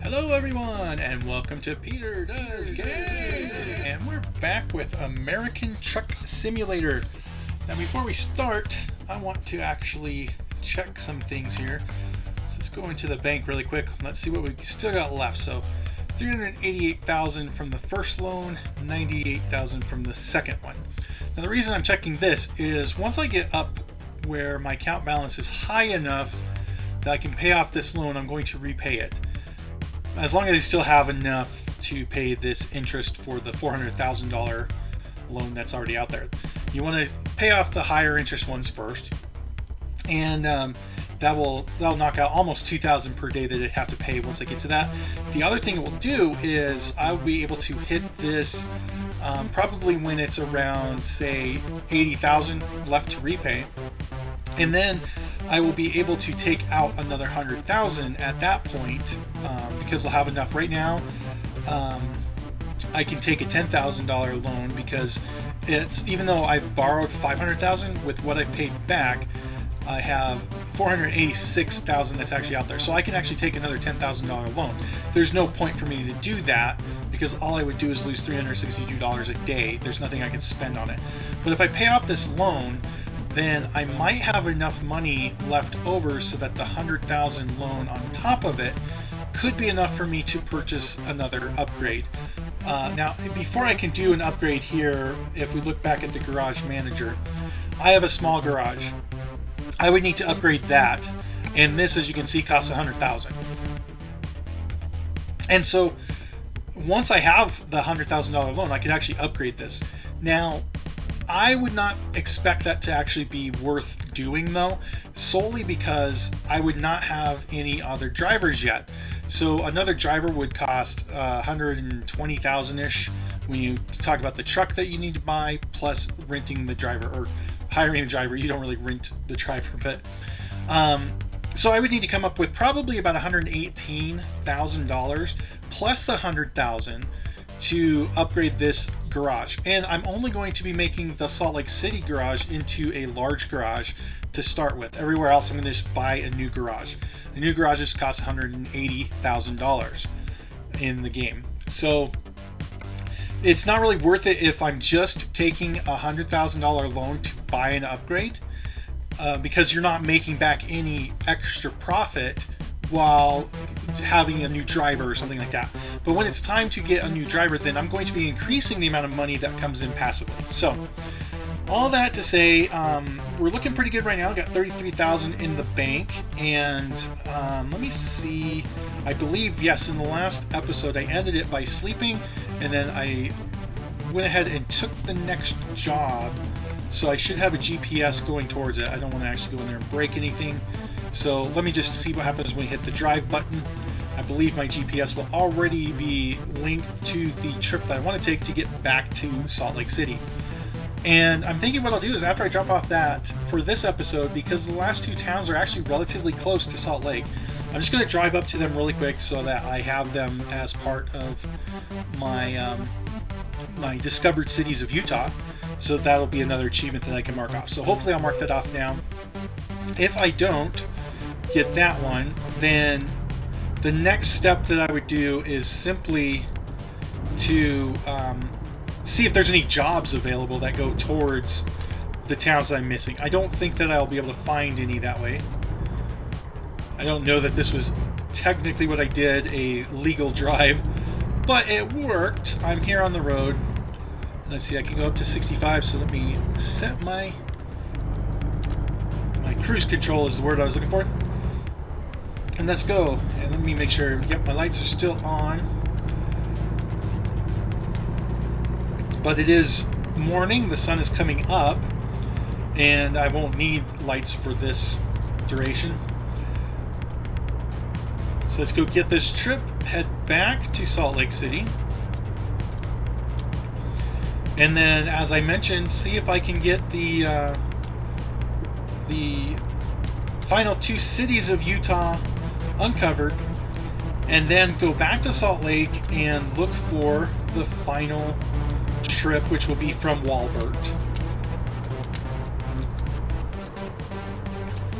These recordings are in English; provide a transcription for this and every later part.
Hello everyone, and welcome to Peter Does Games! And we're back with American Truck Simulator. Now before we start, I want to actually check some things here. So let's go into the bank really quick. Let's see what we still got left. So $388,000 from the first loan, $98,000 from the second one. Now the reason I'm checking this is once I get up where my account balance is high enough that I can pay off this loan, I'm going to repay it. As long as I still have enough to pay this interest for the $400,000 loan that's already out there. You want to pay off the higher interest ones first, and that'll knock out almost $2,000 per day that I'd have to pay once I get to that. The other thing it will do is I'll be able to hit this probably when it's around, say, $80,000 left to repay, and then I will be able to take out another $100,000 at that point because I'll have enough right now. I can take a $10,000 loan because it's, even though I borrowed $500,000, with what I paid back, I have $486,000 that's actually out there. So I can actually take another $10,000 loan. There's no point for me to do that because all I would do is lose $362 a day. There's nothing I can spend on it. But if I pay off this loan, then I might have enough money left over so that the $100,000 loan on top of it could be enough for me to purchase another upgrade. Now, before I can do an upgrade here, if we look back at the garage manager, I have a small garage. I would need to upgrade that, and this, as you can see, costs $100,000. And so once I have the $100,000 loan, I could actually upgrade this. Now, I would not expect that to actually be worth doing, though, solely because I would not have any other drivers yet. So another driver would cost $120,000-ish when you talk about the truck that you need to buy, plus renting the driver or hiring a driver. You don't really rent the driver, but so I would need to come up with probably about $118,000 plus the $100,000 to upgrade this garage. And I'm only going to be making the Salt Lake City garage into a large garage to start with. Everywhere else I'm going to just buy a new garage. The new garages cost $180,000 in the game. So it's not really worth it if I'm just taking a $100,000 loan to buy an upgrade because you're not making back any extra profit while having a new driver or something like that. But when it's time to get a new driver, then I'm going to be increasing the amount of money that comes in passively. So all that to say, we're looking pretty good right now. Got $33,000 in the bank, and let me see. I believe, yes, in the last episode I ended it by sleeping, and then I went ahead and took the next job. So I should have a GPS going towards it. I don't want to actually go in there and break anything. So let me just see what happens when we hit the drive button. I believe my GPS will already be linked to the trip that I want to take to get back to Salt Lake City. And I'm thinking what I'll do is after I drop off that for this episode, because the last two towns are actually relatively close to Salt Lake, I'm just going to drive up to them really quick so that I have them as part of my my discovered cities of Utah. So that'll be another achievement that I can mark off. So hopefully I'll mark that off now. If I don't get that one, then the next step that I would do is simply to see if there's any jobs available that go towards the towns that I'm missing. I don't think that I'll be able to find any that way. I don't know that this was technically what I did, a legal drive, but it worked. I'm here on the road. Let's see, I can go up to 65, so let me set my cruise control is the word I was looking for. And let's go. And let me make sure, yep, my lights are still on. But it is morning, the sun is coming up, and I won't need lights for this duration. So let's go get this trip, head back to Salt Lake City. And then, as I mentioned, see if I can get the final two cities of Utah uncovered, and then go back to Salt Lake and look for the final trip, which will be from Walbert.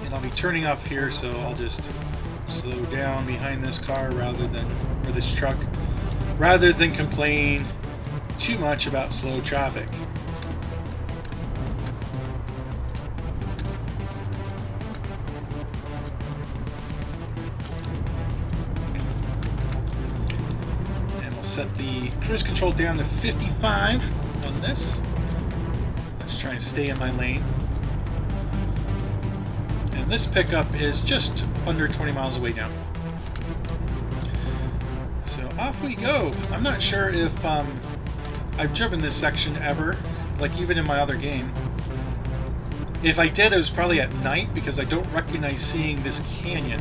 And I'll be turning off here, so I'll just slow down behind this car or this truck, rather than complain too much about slow traffic. And we'll set the cruise control down to 55 on this. Let's try and stay in my lane. And this pickup is just under 20 miles away now. So off we go. I'm not sure if I've driven this section ever, like even in my other game. If I did, it was probably at night because I don't recognize seeing this canyon.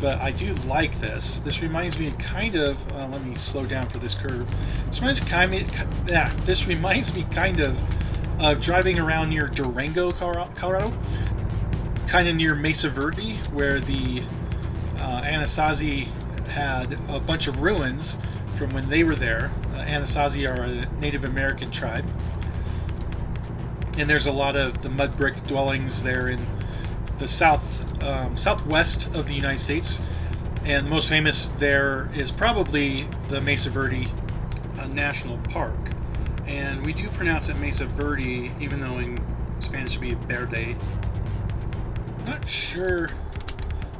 But I do like this. This reminds me kind of, let me slow down for this curve. This reminds me kind of driving around near Durango, Colorado. Kind of near Mesa Verde, where the Anasazi had a bunch of ruins from when they were there. Anasazi are a Native American tribe, and there's a lot of the mud brick dwellings there in the southwest of the United States, and most famous there is probably the Mesa Verde National Park, and we do pronounce it Mesa Verde, even though in Spanish it would be Verde. Not sure,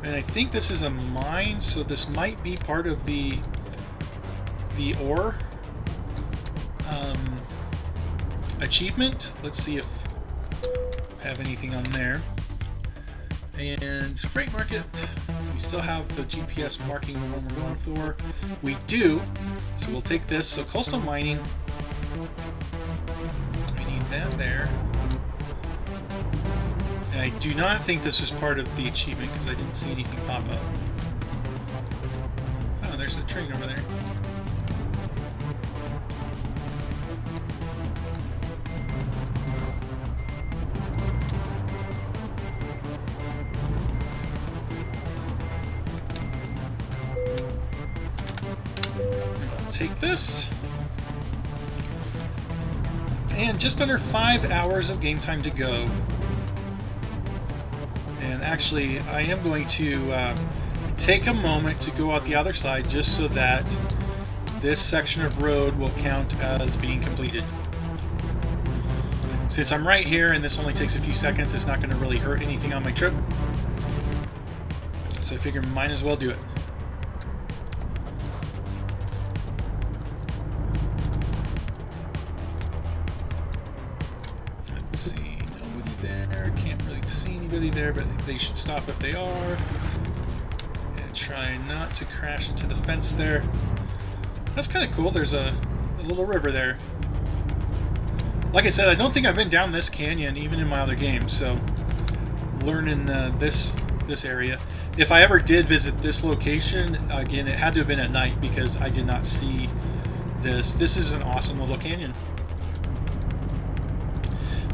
and I think this is a mine, so this might be part of the ore achievement. Let's see if I have anything on there. And freight market, do we still have the GPS marking the one we're going for? We do, so we'll take this. So coastal mining, we need that there. And I do not think this was part of the achievement because I didn't see anything pop up. Oh, there's a train over there. Take this, and just under 5 hours of game time to go. And actually, I am going to take a moment to go out the other side just so that this section of road will count as being completed. Since I'm right here and this only takes a few seconds, it's not going to really hurt anything on my trip. So I figure might as well do it. There, but they should stop if they are, and try not to crash into the fence there. That's kind of cool. There's a little river there. Like I said, I don't think I've been down this canyon even in my other games, so learning this area. If I ever did visit this location again, it had to have been at night because I did not see this. This is an awesome little canyon.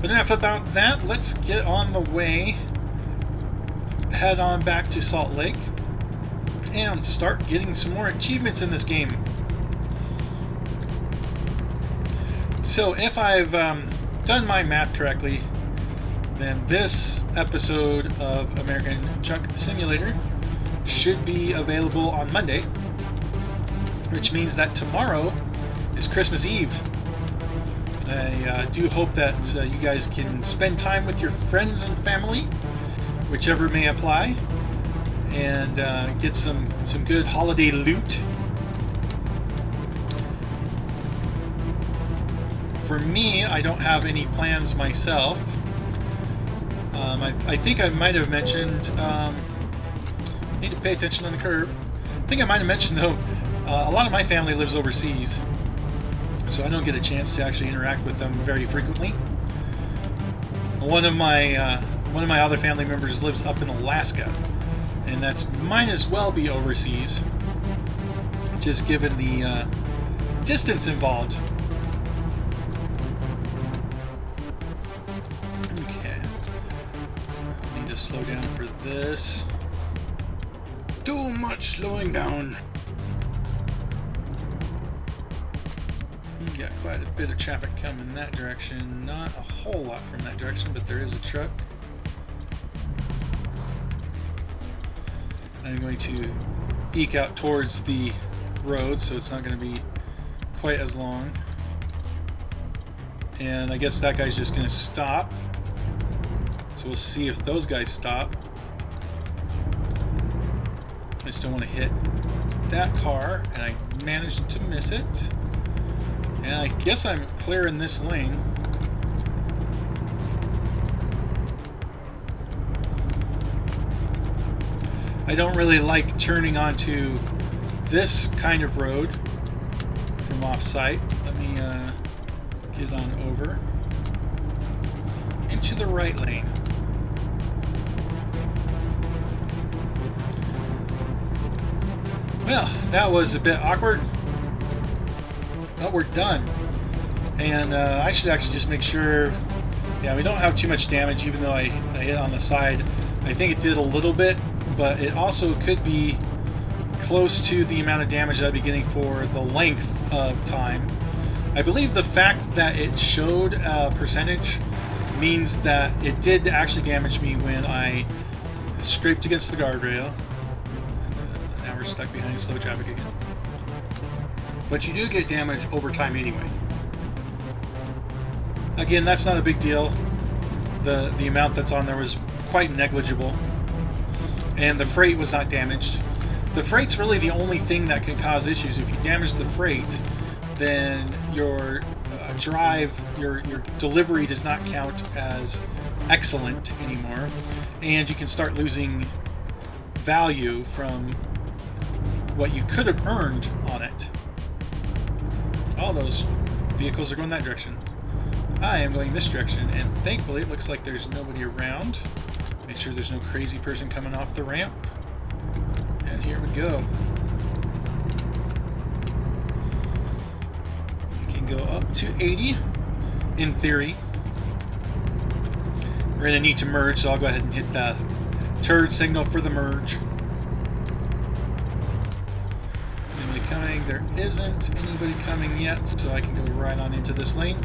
But enough about that. Let's get on the way. Head on back to Salt Lake and start getting some more achievements in this game. So if I've done my math correctly, then this episode of American Truck Simulator should be available on Monday, which means that tomorrow is Christmas Eve. I do hope that you guys can spend time with your friends and family, whichever may apply, and get some good holiday loot. For me, I don't have any plans myself. I think I might have mentioned, need to pay attention on the curve. I think I might have mentioned though, a lot of my family lives overseas, so I don't get a chance to actually interact with them very frequently. One of my other family members lives up in Alaska, and that's might as well be overseas, just given the distance involved. Okay, need to slow down for this. Too much slowing down. Got quite a bit of traffic coming that direction. Not a whole lot from that direction, but there is a truck. I'm going to eke out towards the road, so it's not going to be quite as long. And I guess that guy's just going to stop. So we'll see if those guys stop. I just don't want to hit that car, and I managed to miss it. And I guess I'm clear in this lane. I don't really like turning onto this kind of road from off-site. Let me get on over into the right lane. Well, that was a bit awkward, but we're done. And I should actually just make sure, yeah, we don't have too much damage, even though I hit on the side. I think it did a little bit, but it also could be close to the amount of damage I'd be getting for the length of time. I believe the fact that it showed a percentage means that it did actually damage me when I scraped against the guardrail. Now we're stuck behind slow traffic again. But you do get damage over time anyway. Again, that's not a big deal. The amount that's on there was quite negligible. And the freight was not damaged. The freight's really the only thing that can cause issues. If you damage the freight, then your your delivery does not count as excellent anymore, and you can start losing value from what you could have earned on it. All those vehicles are going that direction. I am going this direction, and thankfully it looks like there's nobody around. Make sure there's no crazy person coming off the ramp. And here we go. You can go up to 80 in theory. We're going to need to merge, so I'll go ahead and hit the turd signal for the merge. Is anybody coming? There isn't anybody coming yet, so I can go right on into this lane.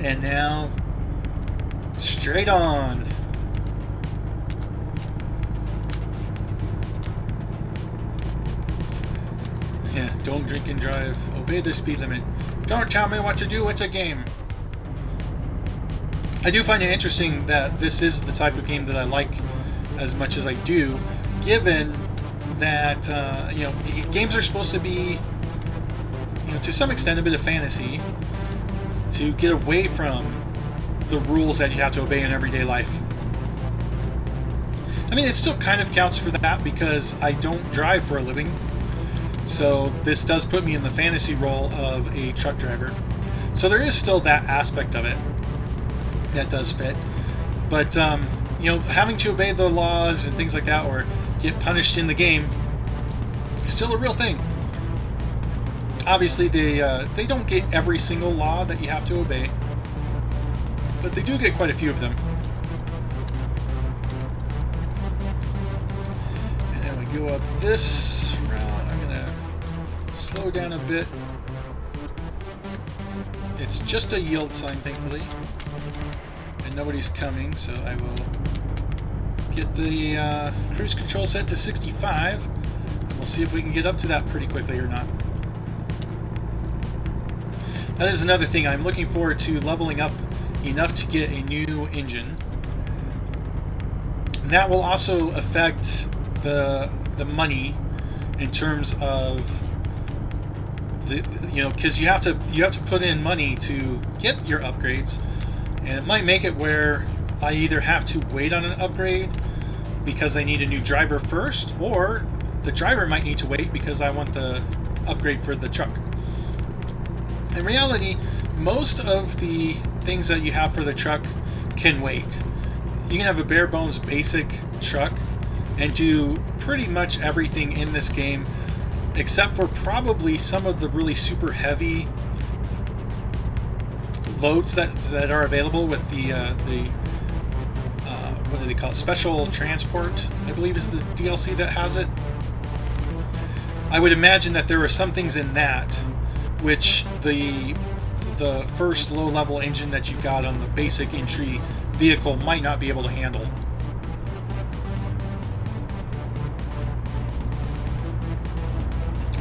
And now, straight on. Yeah, don't drink and drive. Obey the speed limit. Don't tell me what to do. It's a game. I do find it interesting that this is the type of game that I like as much as I do, given that you know, games are supposed to be, you know, to some extent a bit of fantasy, to get away from the rules that you have to obey in everyday life. I mean, it still kind of counts for that because I don't drive for a living. So this does put me in the fantasy role of a truck driver. So there is still that aspect of it that does fit. But, you know, having to obey the laws and things like that, or get punished in the game, is still a real thing. Obviously, they don't get every single law that you have to obey, but they do get quite a few of them. And then we go up this route. I'm going to slow down a bit. It's just a yield sign, thankfully. And nobody's coming, so I will get the cruise control set to 65. And we'll see if we can get up to that pretty quickly or not. That is another thing. I'm looking forward to leveling up enough to get a new engine. And that will also affect the money in terms of the, you know, because you have to put in money to get your upgrades, and it might make it where I either have to wait on an upgrade because I need a new driver first, or the driver might need to wait because I want the upgrade for the truck. In reality, most of the things that you have for the truck can wait. You can have a bare bones basic truck and do pretty much everything in this game, except for probably some of the really super heavy loads that are available with the what do they call it? Special transport, I believe, is the DLC that has it. I would imagine that there are some things in that which the first low-level engine that you got on the basic entry vehicle might not be able to handle.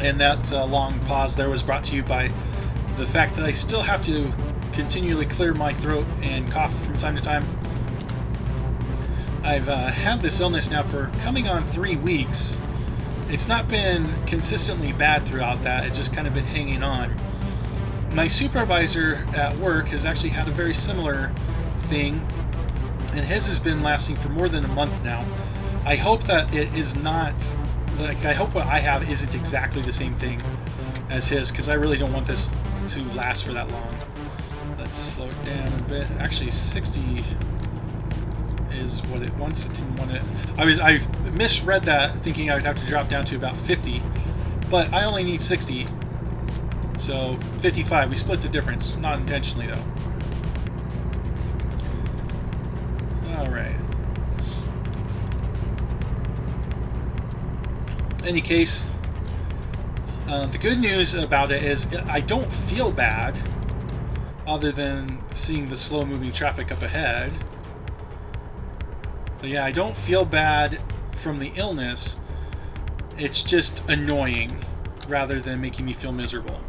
And that long pause there was brought to you by the fact that I still have to continually clear my throat and cough from time to time. I've had this illness now for coming on 3 weeks. It's not been consistently bad throughout that, it's just kind of been hanging on. My supervisor at work has actually had a very similar thing, and his has been lasting for more than a month now. I hope that it is not, like, I hope what I have isn't exactly the same thing as his, because I really don't want this to last for that long. Let's slow it down a bit. Actually, 60 is what it wants. It didn't want it. I misread that, thinking I would have to drop down to about 50, but I only need 60. So 55. We split the difference, not intentionally though. All right. Any case, the good news about it is I don't feel bad, other than seeing the slow-moving traffic up ahead. But yeah, I don't feel bad from the illness. It's just annoying rather than making me feel miserable.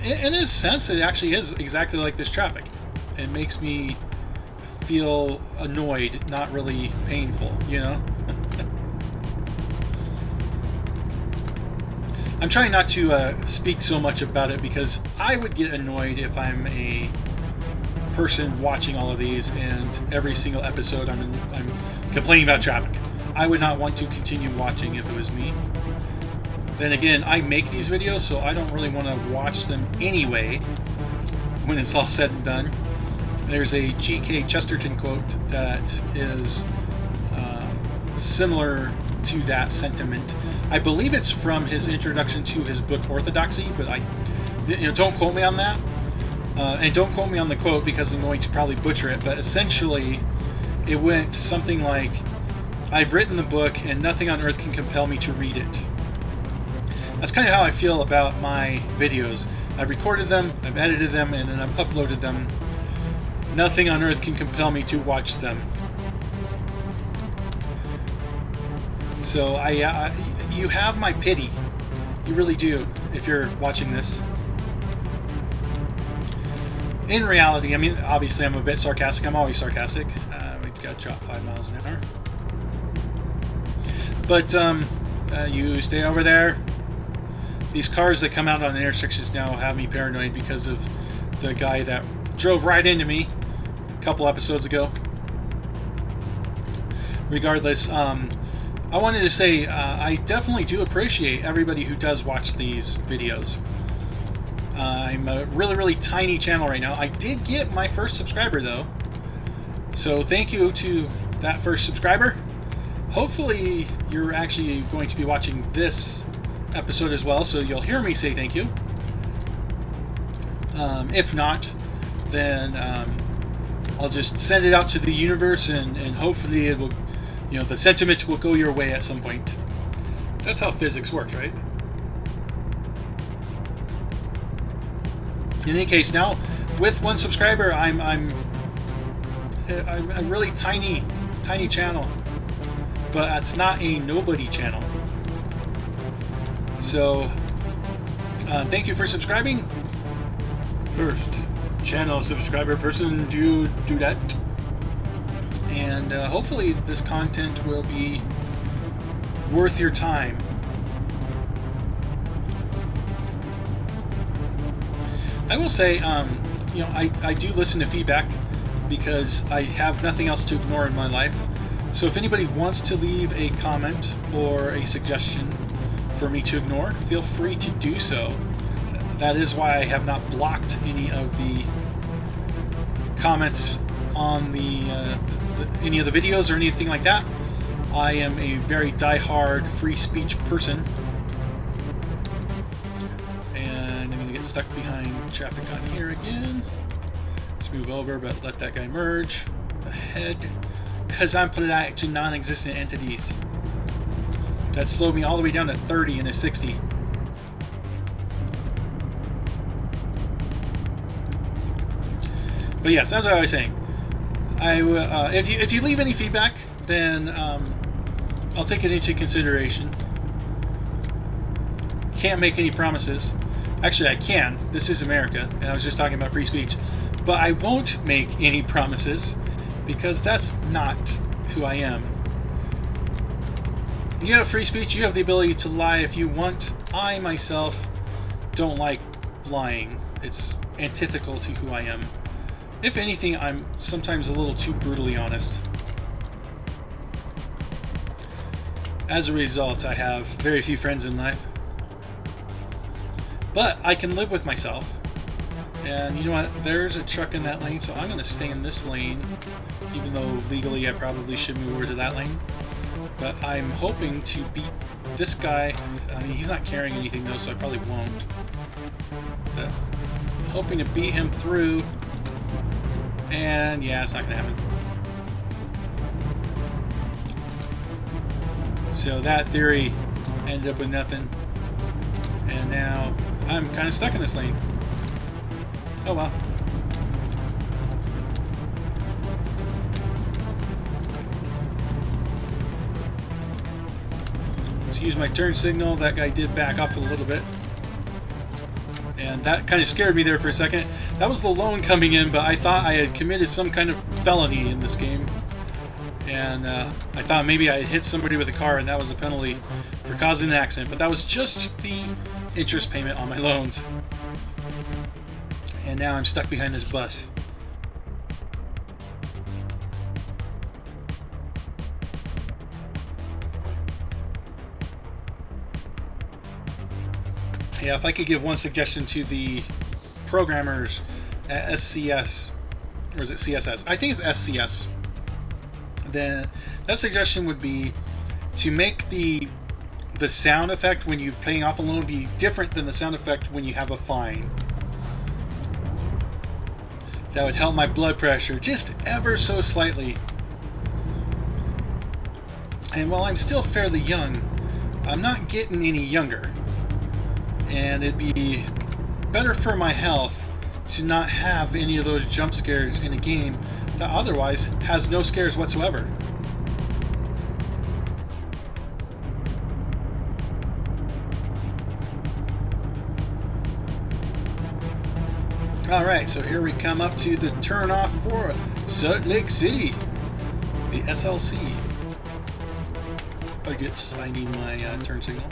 In a sense, it actually is exactly like this traffic. It makes me feel annoyed, not really painful, you know? I'm trying not to speak so much about it, because I would get annoyed if I'm a person watching all of these and every single episode I'm complaining about traffic. I would not want to continue watching if it was me. Then again, I make these videos, so I don't really want to watch them anyway when it's all said and done. There's a G.K. Chesterton quote that is similar to that sentiment. I believe it's from his introduction to his book Orthodoxy, but don't quote me on that. And don't quote me on the quote, because I'm going to probably butcher it, but essentially it went something like, I've written the book and nothing on earth can compel me to read it. That's kind of how I feel about my videos. I've recorded them, I've edited them, and then I've uploaded them. Nothing on earth can compel me to watch them. So you have my pity. You really do, if you're watching this. In reality, I mean, obviously I'm a bit sarcastic. I'm always sarcastic. We got to drop 5 miles an hour. But you stay over there. These cars that come out on intersections now have me paranoid because of the guy that drove right into me a couple episodes ago. Regardless, I wanted to say I definitely do appreciate everybody who does watch these videos. I'm a really, really tiny channel right now. I did get my first subscriber though, so thank you to that first subscriber. Hopefully you're actually going to be watching this episode as well, so you'll hear me say thank you. If not, then I'll just send it out to the universe, and hopefully it will, the sentiment will go your way at some point. That's how physics works, right? In any case, now with 1 subscriber, I'm a really tiny channel, but it's not a nobody channel. So thank you for subscribing. First channel subscriber person to do that, and hopefully this content will be worth your time. I will say, I do listen to feedback because I have nothing else to ignore in my life. So if anybody wants to leave a comment or a suggestion for me to ignore, feel free to do so. That is why I have not blocked any of the comments on any of the videos or anything like that. I am a very die-hard free speech person. Stuck behind traffic on here again. Let's move over, but let that guy merge ahead, because I'm putting that to non-existent entities. That slowed me all the way down to 30 and a 60. But yes, as I was saying, I will, if you leave any feedback, then I'll take it into consideration. can't make any promises. Actually, I can. This is America, and I was just talking about free speech. But I won't make any promises because that's not who I am. You have free speech. You have the ability to lie if you want. I, myself, don't like lying. It's antithetical to who I am. If anything, I'm sometimes a little too brutally honest. As a result, I have very few friends in life. But I can live with myself. And you know what? There's a truck in that lane, so I'm going to stay in this lane. Even though legally I probably should move over to that lane. But I'm hoping to beat this guy. I mean, he's not carrying anything though, so I probably won't. But I'm hoping to beat him through. And yeah, it's not going to happen. So that theory ended up with nothing. And now I'm kind of stuck in this lane. Oh well. Let's use my turn signal. That guy did back off a little bit. And that kind of scared me there for a second. That was the loan coming in, but I thought I had committed some kind of felony in this game. And I thought maybe I had hit somebody with a car and that was a penalty for causing an accident. But that was just the interest payment on my loans. And now I'm stuck behind this bus. Yeah, if I could give one suggestion to the programmers at SCS, or is it CSS? I think it's SCS. Then that suggestion would be to make the sound effect when you're paying off a loan be different than the sound effect when you have a fine. That would help my blood pressure just ever so slightly. And while I'm still fairly young, I'm not getting any younger. And it'd be better for my health to not have any of those jump scares in a game that otherwise has no scares whatsoever. Alright, so here we come up to the turnoff for Salt Lake City, the SLC. I guess I need my turn signal.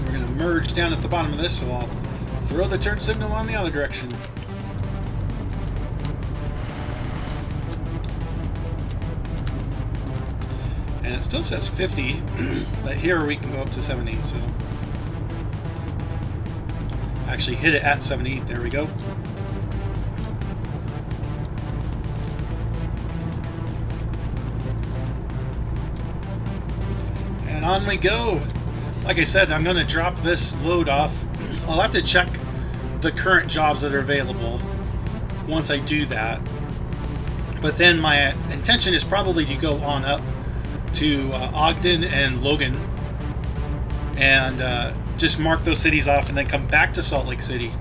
We're going to merge down at the bottom of this, so I'll throw the turn signal on the other direction. And it still says 50, but here we can go up to 70, so... Actually hit it at 70, there we go. And on we go. Like I said, I'm going to drop this load off. I'll have to check the current jobs that are available once I do that. But then my intention is probably to go on up to Ogden and Logan and just mark those cities off and then come back to Salt Lake City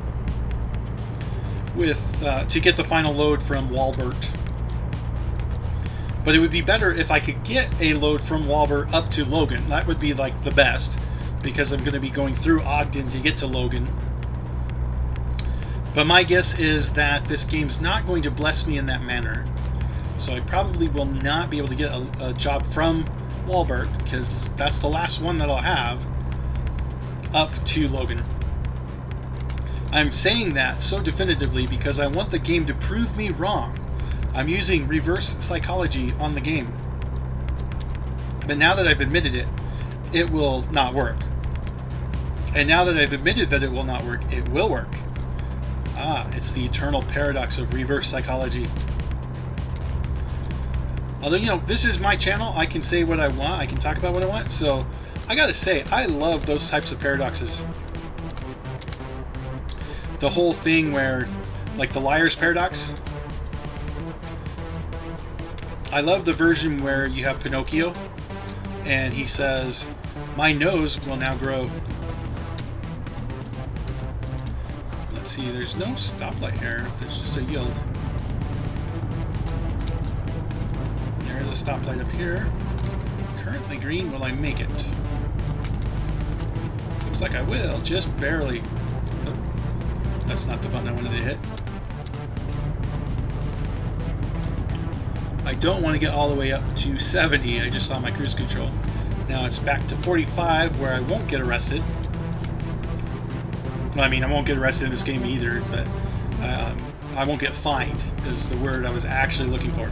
with to get the final load from Walbert. But it would be better if I could get a load from Walbert up to Logan. That would be like the best, because I'm going to be going through Ogden to get to Logan. But my guess is that this game's not going to bless me in that manner. So I probably will not be able to get a job from Walbert, because that's the last one that I'll have, up to Logan. I'm saying that so definitively because I want the game to prove me wrong. I'm using reverse psychology on the game. But now that I've admitted it, it will not work. And now that I've admitted that it will not work, it will work. Ah, it's the eternal paradox of reverse psychology. Although, you know, this is my channel, I can say what I want, I can talk about what I want, so I gotta say, I love those types of paradoxes. The whole thing where, like the liar's paradox. I love the version where you have Pinocchio, and he says, "My nose will now grow." Let's see, there's no stoplight here, there's just a yield. There's a stoplight up here. currently green. Will I make it? Looks like I will, just barely. Oh, that's not the button I wanted to hit. I don't want to get all the way up to 70. I just saw my cruise control. Now it's back to 45 where I won't get arrested. Well, I mean, I won't get arrested in this game either, but I won't get fined is the word I was actually looking for.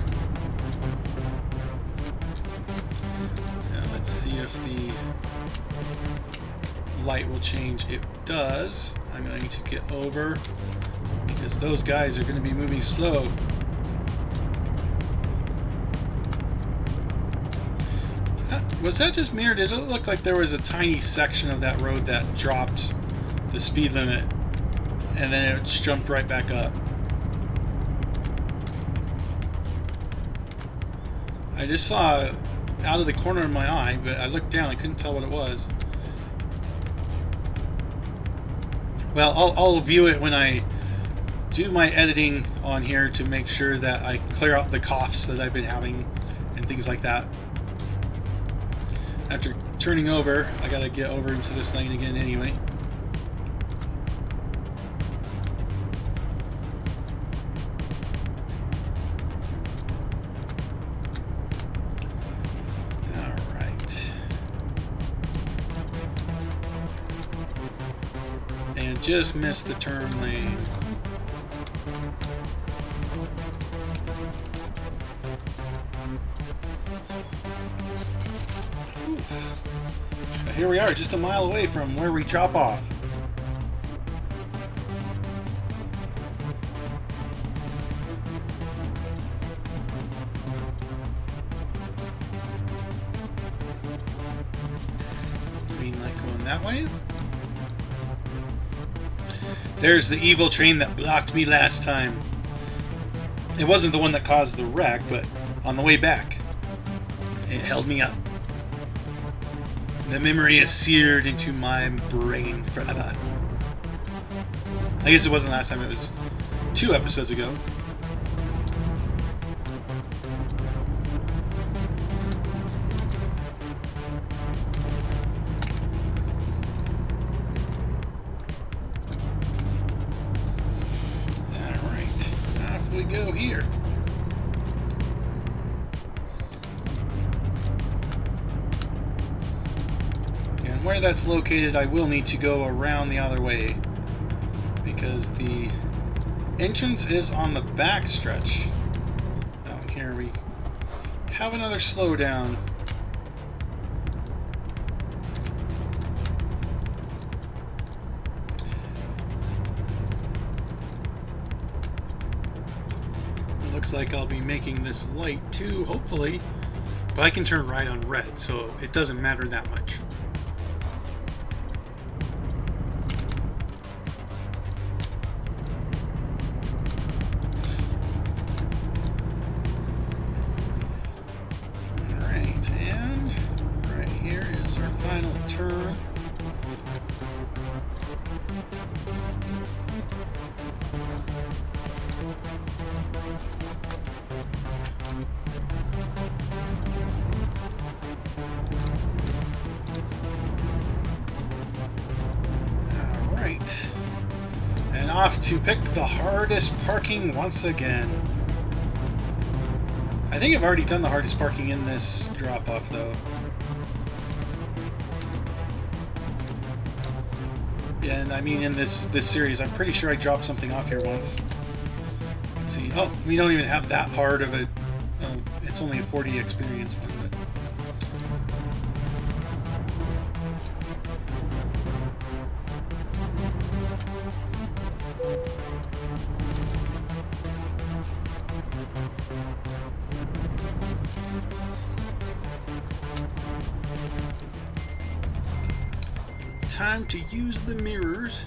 Now let's see if the light will change. It does. I'm going to get over because those guys are going to be moving slow. Was that just me, or did it look like there was a tiny section of that road that dropped the speed limit and then it just jumped right back up? I just saw out of the corner of my eye, but I looked down, I couldn't tell what it was. Well, I'll view it when I do my editing on here to make sure that I clear out the coughs that I've been having and things like that. After turning over, I gotta get over into this lane again anyway. Alright. And just missed the turn lane. But here we are, just a mile away from where we drop off. Green light going that way. There's the evil train that blocked me last time. It wasn't the one that caused the wreck, but on the way back, it held me up. The memory is seared into my brain forever. I guess it wasn't last time, it was 2 episodes ago. Alright, off we go here. Where that's located, I will need to go around the other way because the entrance is on the back stretch. Oh, and here we have another slowdown. It looks like I'll be making this light too, hopefully, but I can turn right on red, so it doesn't matter that much. Final turn. Alright. And off to pick the hardest parking once again. I think I've already done the hardest parking in this drop-off though. And I mean in this series, I'm pretty sure I dropped something off here once. Let's see. Oh, we don't even have that hard of a... Oh, it's only a 40 experience one, but... Time to use the mirrors.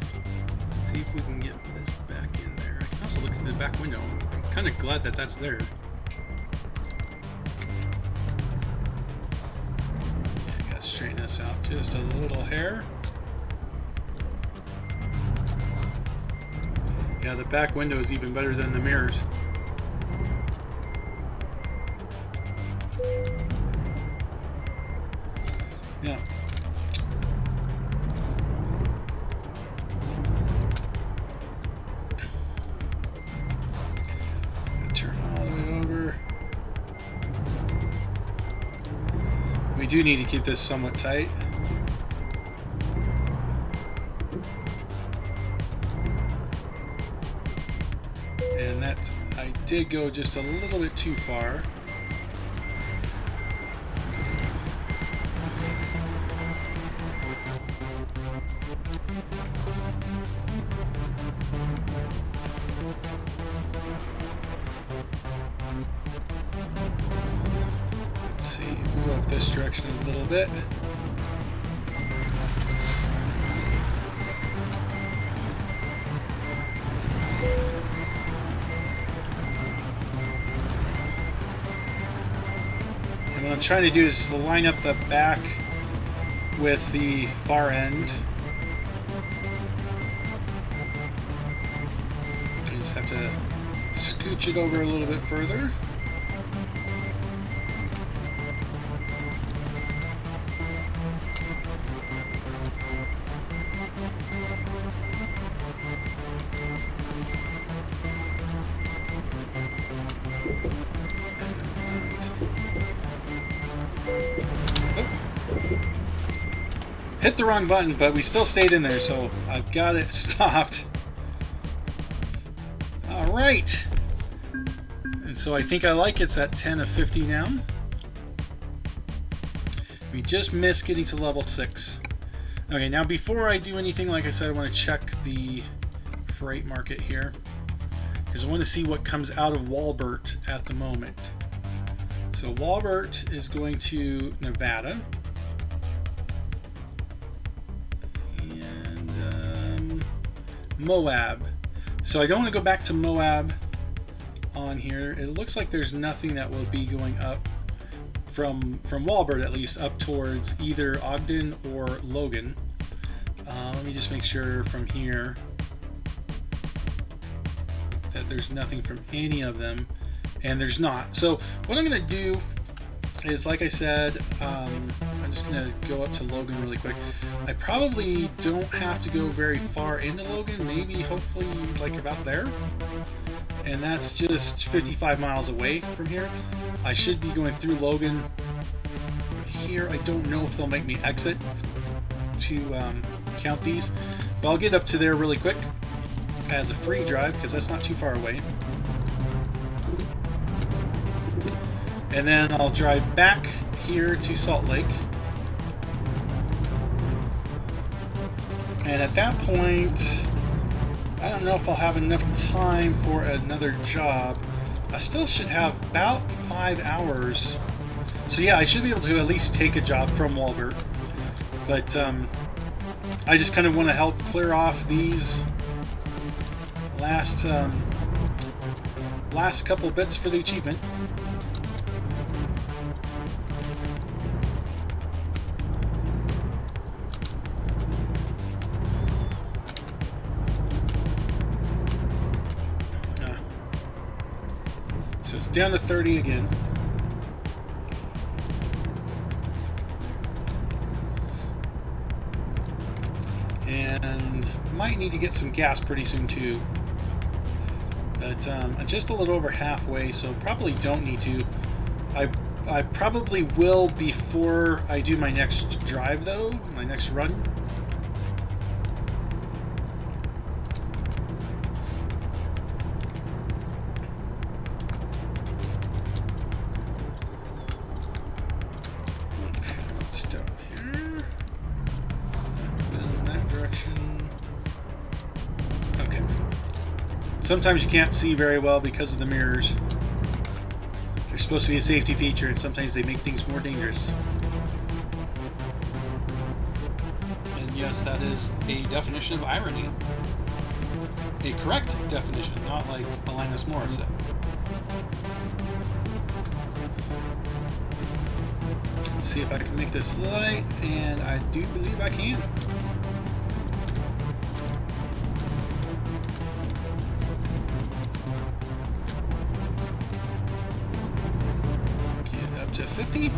See if we can get this back in there. I can also look through the back window. I'm kind of glad that that's there. Okay, gotta straighten this out just a little hair. Yeah, the back window is even better than the mirrors. Yeah. Turn all the way over. We do need to keep this somewhat tight. And that, I did go just a little bit too far. Let's see, we'll go up this direction a little bit. And what I'm trying to do is line up the back with the far end. I just have to scooch it over a little bit further. Hit the wrong button, but we still stayed in there, so I've got it stopped. Alright. And so I think I like it's at 10 of 50 now. We just missed getting to level 6. Okay, now before I do anything, like I said, I want to check the freight market here, because I want to see what comes out of Walbert at the moment. So Walbert is going to Nevada. Moab. So I don't want to go back to Moab on here. It looks like there's nothing that will be going up from Walbert, at least, up towards either Ogden or Logan. Let me just make sure from here that there's nothing from any of them, and there's not. So what I'm going to do is, like I said, I'm just going to go up to Logan really quick. I probably don't have to go very far into Logan, maybe hopefully like about there. And that's just 55 miles away from here. I should be going through Logan here. I don't know if they'll make me exit to count these, but I'll get up to there really quick as a free drive because that's not too far away. And then I'll drive back here to Salt Lake. And at that point, I don't know if I'll have enough time for another job. I still should have about 5 hours. So yeah, I should be able to at least take a job from Walbert. But I just kind of want to help clear off these last couple bits for the achievement. So it's down to 30 again. And might need to get some gas pretty soon too. But I'm just a little over halfway, so probably don't need to. I probably will before I do my next drive though, my next run. Sometimes you can't see very well because of the mirrors. They're supposed to be a safety feature, and sometimes they make things more dangerous. And yes, that is a definition of irony. A correct definition, not like Alanis Morissette. Let's see if I can make this light, and I do believe I can. Get up to 50.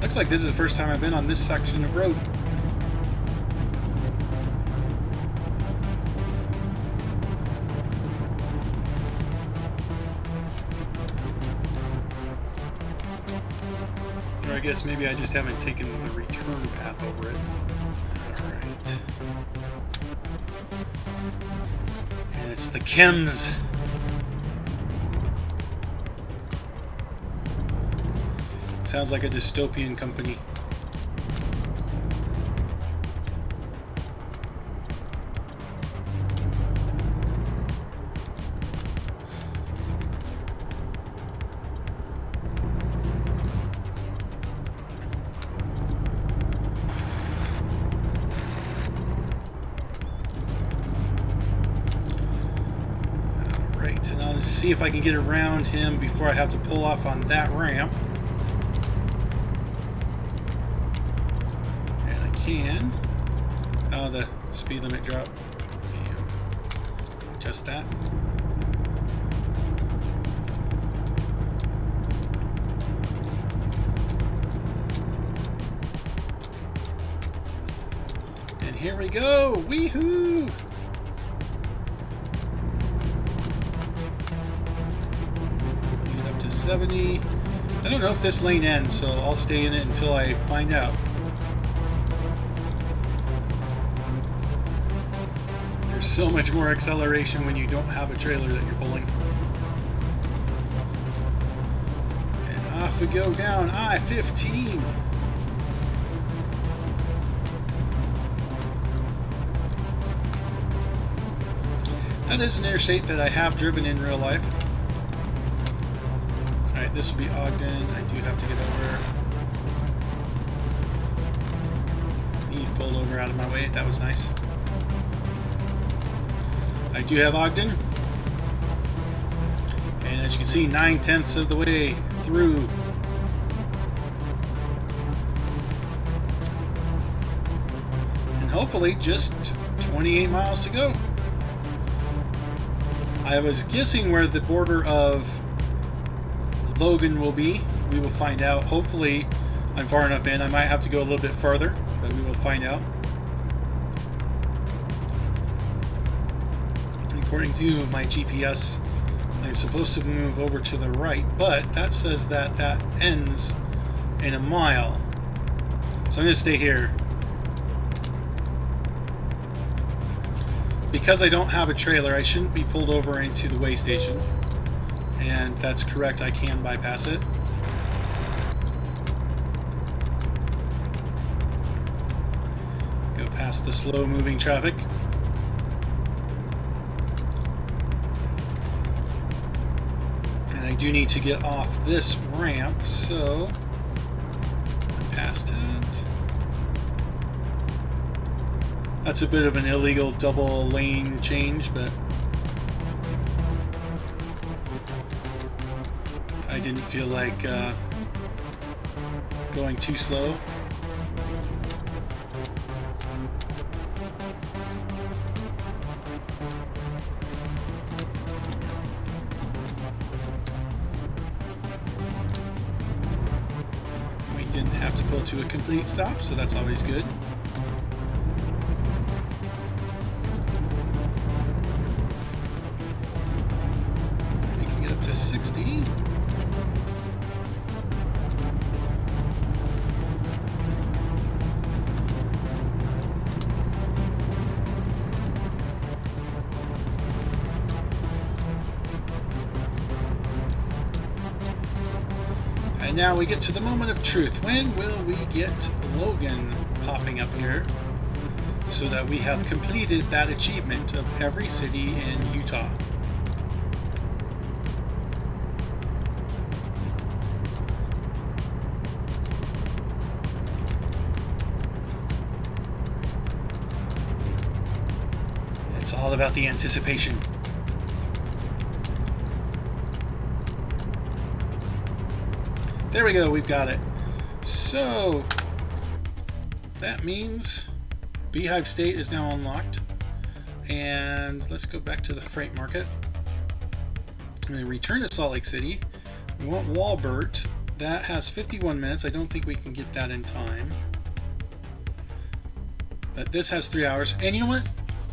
Looks like this is the first time I've been on this section of road. Or I guess maybe I just haven't taken the return path over it. Alright. And it's the chems. Sounds like a dystopian company. Alright, and I'll just see if I can get around him before I have to pull off on that ramp. Can. Oh, the speed limit drop. Adjust that. And here we go! Weehoo! Get up to 70. I don't know if this lane ends, so I'll stay in it until I find out. So much more acceleration when you don't have a trailer that you're pulling. And off we go down I-15. That is an interstate that I have driven in real life. Alright, this will be Ogden. I do have to get over. He pulled over out of my way. That was nice. I do have Ogden, and as you can see, 9/10 of the way through. And hopefully just 28 miles to go. I was guessing where the border of Logan will be. We will find out. Hopefully I'm far enough in. I might have to go a little bit farther, but we will find out. According to my GPS, I'm supposed to move over to the right, but that says that that ends in a mile. So I'm going to stay here. Because I don't have a trailer, I shouldn't be pulled over into the way station. And that's correct, I can bypass it. Go past the slow-moving traffic. I do need to get off this ramp, so I'm past it. That's a bit of an illegal double lane change, but I didn't feel like going too slow. Didn't have to pull to a complete stop, so that's always good. We can get up to 60. And now we get to the moment of truth. When will we get Logan popping up here so that we have completed that achievement of every city in Utah? It's all about the anticipation. There we go, we've got it. So that means Beehive State is now unlocked. And let's go back to the freight market. I'm going to return to Salt Lake City. We want Walbert. that has 51 minutes. I don't think we can get that in time. But this has 3 hours. And you know what?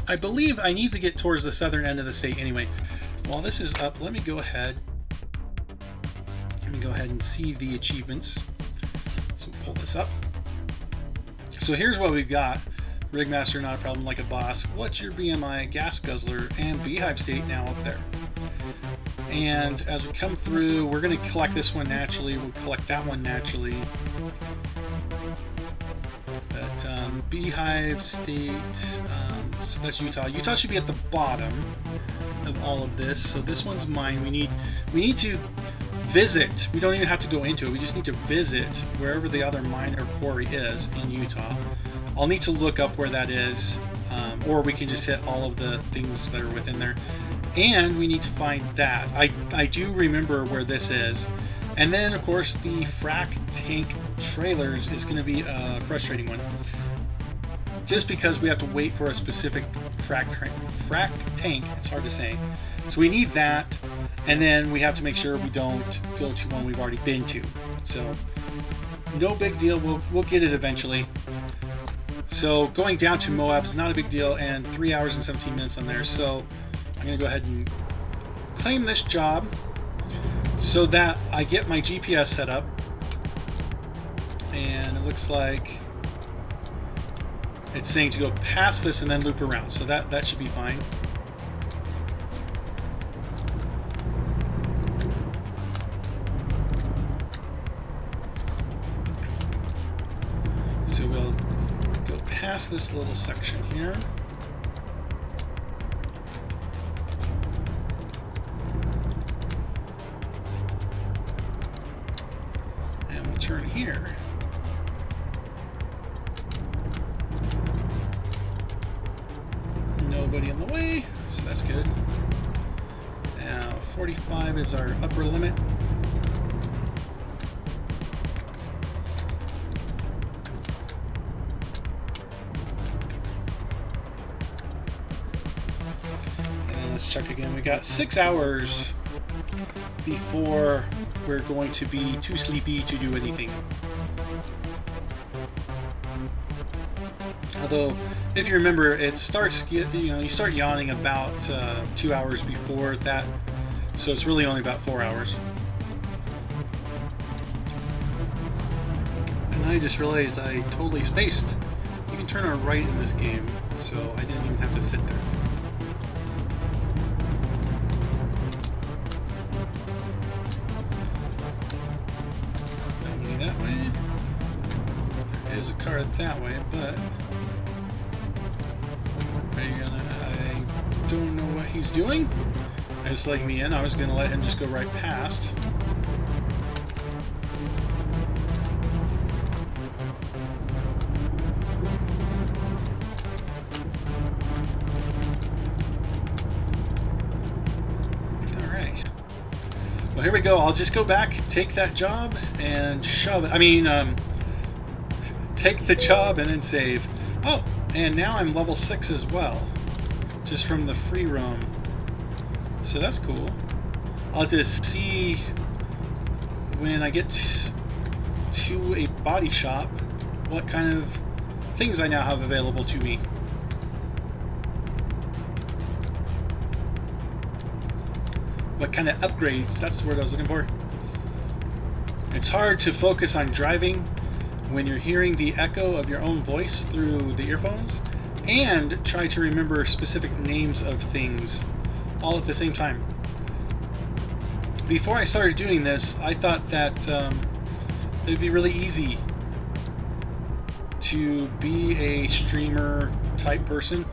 I believe I need to get towards the southern end of the state anyway. While this is up, let me go ahead. Let me go ahead and see the achievements. So we'll pull this up. So here's what we've got. Rigmaster, not a problem, like a boss. What's your BMI? Gas Guzzler, and Beehive State now up there. And as we come through, we're going to collect this one naturally. We'll collect that one naturally. But Beehive State, so that's Utah. Utah should be at the bottom of all of this. So this one's mine. We need to visit. We don't even have to go into it. We just need to visit wherever the other mine or quarry is in Utah. I'll need to look up where that is, or we can just hit all of the things that are within there. And we need to find that. I do remember where this is. And then, of course, the frac tank trailers is going to be a frustrating one. Just because we have to wait for a specific frac tank. It's hard to say. So we need that. And then we have to make sure we don't go to one we've already been to. So no big deal. We'll get it eventually. So going down to Moab is not a big deal, and 3 hours and 17 minutes on there. So I'm going to go ahead and claim this job so that I get my GPS set up. And it looks like it's saying to go past this and then loop around. So that should be fine. So we'll go past this little section here. And we'll turn here. Nobody in the way, so that's good. Now 45 is our upper limit. Check again. We got 6 hours before we're going to be too sleepy to do anything. Although, if you remember, it starts, you start yawning about 2 hours before that, so it's really only about 4 hours. And I just realized I totally spaced. You can turn on right in this game, so I didn't even have to sit there. That way. There is a car that way, but I don't know what he's doing. Just letting me in. I was going to let him just go right past. Alright. Well, here we go. I'll just go back, take that job, and shove it. I mean, take the job and then save. Oh, and now I'm level 6 as well, just from the free roam. So that's cool. I'll just see when I get to a body shop what kind of things I now have available to me. What kind of upgrades? That's the word I was looking for. It's hard to focus on driving when you're hearing the echo of your own voice through the earphones and try to remember specific names of things all at the same time. Before I started doing this, I thought that it'd be really easy to be a streamer type person.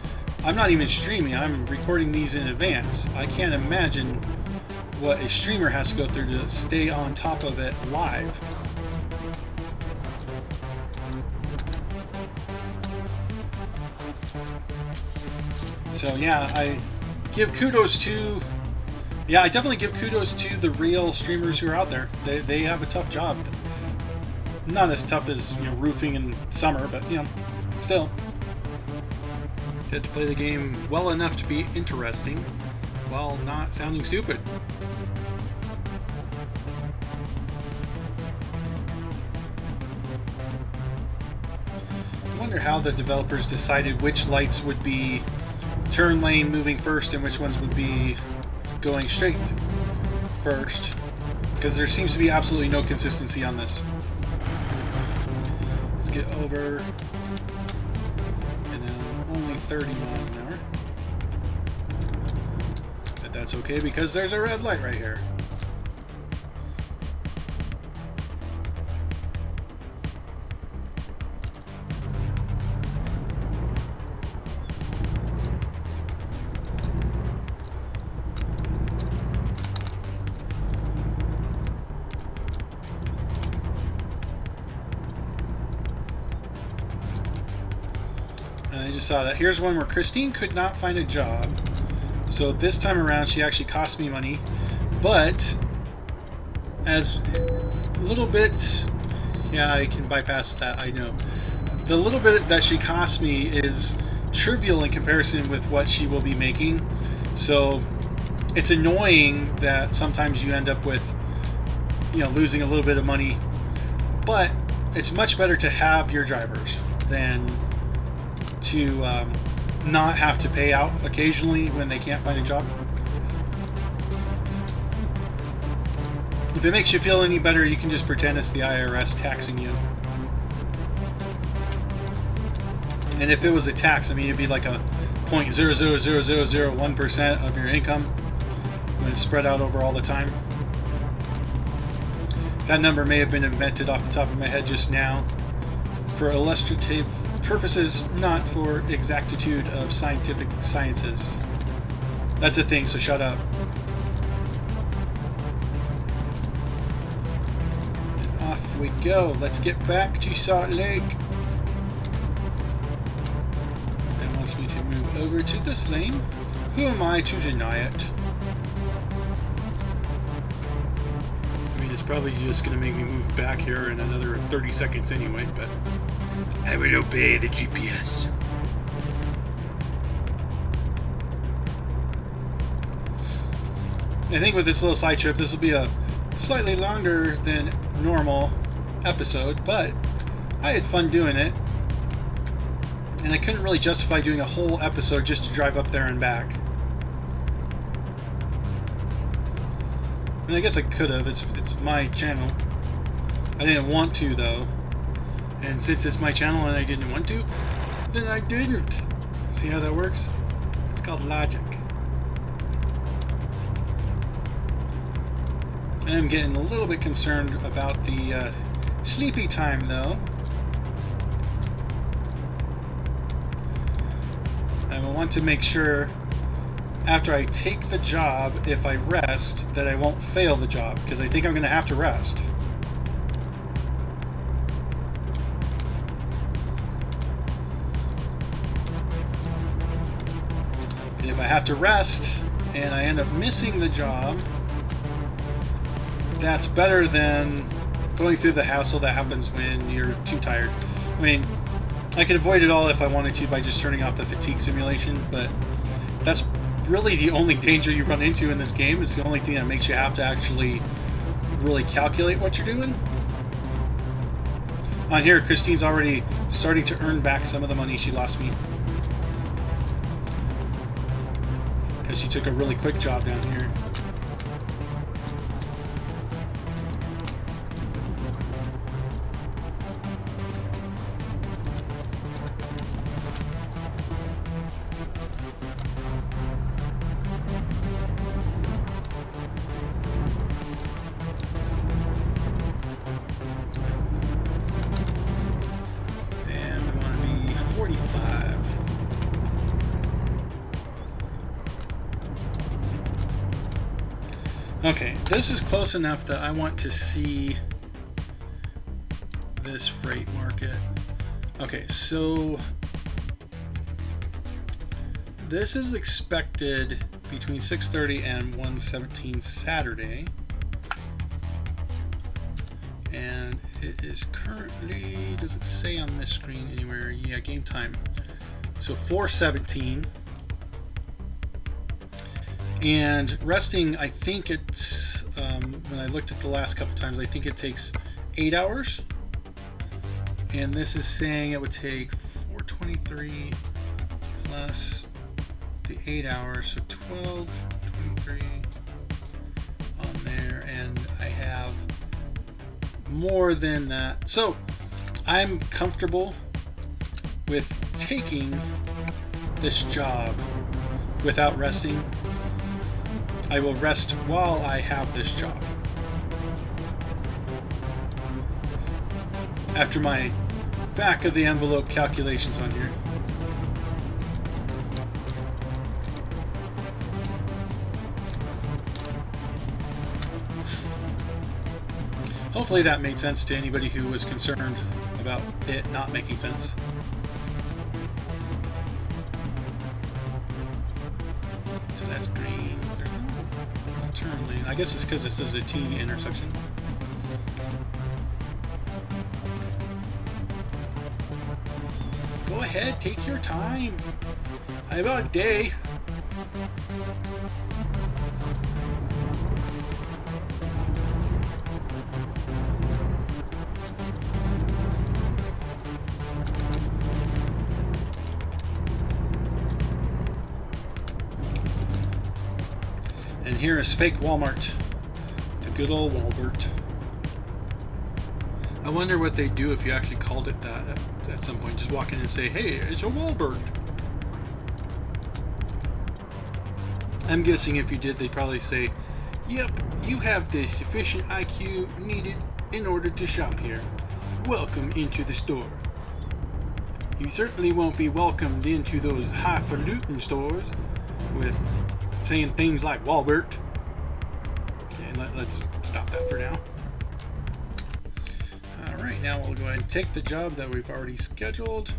I'm not even streaming, I'm recording these in advance. I can't imagine what a streamer has to go through to stay on top of it live. So yeah, I definitely give kudos to the real streamers who are out there. They have a tough job. Not as tough as, roofing in summer, but still. They have to play the game well enough to be interesting while not sounding stupid. wonder how the developers decided which lights would be turn lane moving first and which ones would be going straight first, because there seems to be absolutely no consistency on this. Let's get over, and then only 30 miles an hour. But that's okay because there's a red light right here. And I just saw that. Here's one where Christine could not find a job. So this time around, she actually cost me money. But as a little bit, yeah, I can bypass that, I know. The little bit that she cost me is trivial in comparison with what she will be making. So it's annoying that sometimes you end up with, you know, losing a little bit of money. But it's much better to have your drivers than to not have to pay out occasionally when they can't find a job. If it makes you feel any better, you can just pretend it's the IRS taxing you. And if it was a tax, I mean, it'd be like a 0.00001% of your income when it's spread out over all the time. That number may have been invented off the top of my head just now for illustrative purposes, not for exactitude of scientific sciences. That's a thing, so shut up. And off we go. Let's get back to Salt Lake. It wants me to move over to this lane. Who am I to deny it? I mean, it's probably just going to make me move back here in another 30 seconds anyway, but I will obey the GPS. I think with this little side trip, this will be a slightly longer than normal episode, but I had fun doing it. And I couldn't really justify doing a whole episode just to drive up there and back. And I guess I could have. It's my channel. I didn't want to, though. And since it's my channel and I didn't want to, then I didn't. See how that works? It's called logic. I'm getting a little bit concerned about the sleepy time, though. I want to make sure after I take the job, if I rest, that I won't fail the job, because I think I'm going to have to rest. If I have to rest and I end up missing the job, that's better than going through the hassle that happens when you're too tired. I mean, I could avoid it all if I wanted to by just turning off the fatigue simulation, but that's really the only danger you run into in this game. It's the only thing that makes you have to actually really calculate what you're doing. On here, Christine's already starting to earn back some of the money she lost me, because she took a really quick job down here. And we want to be 45. Okay, this is close enough that I want to see this freight market. Okay, so this is expected between 6:30 and 1:17 Saturday. And it is currently, does it say on this screen anywhere? Yeah, game time. So 4:17. And resting, I think it's, when I looked at the last couple times, I think it takes 8 hours. And this is saying it would take 23 plus the 8 hours, so 12, 23 on there, and I have more than that. So I'm comfortable with taking this job without resting. I will rest while I have this job. After my back of the envelope calculations on here. Hopefully that made sense to anybody who was concerned about it not making sense. So that's green. There's no turn lane. I guess it's because this is a T intersection. Go ahead, take your time. I have about a day. And here is fake Walmart. The good old Walmart. I wonder what they'd do if you actually called it that at some point. Just walk in and say, hey, it's a Walmart. I'm guessing if you did, they'd probably say, yep, you have the sufficient IQ needed in order to shop here. Welcome into the store. You certainly won't be welcomed into those highfalutin stores with saying things like Walmart. Okay, and let's stop that for now. Alright, now we'll go ahead and take the job that we've already scheduled.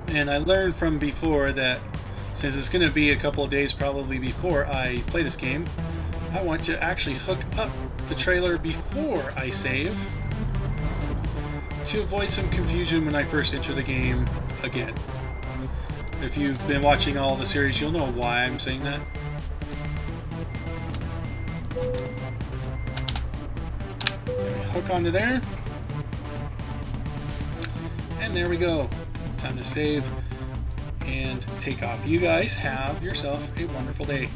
And I learned from before that since it's going to be a couple of days probably before I play this game, I want to actually hook up the trailer before I save to avoid some confusion when I first enter the game again. If you've been watching all the series, you'll know why I'm saying that. Hook onto there. And there we go. It's time to save and take off. You guys have yourself a wonderful day.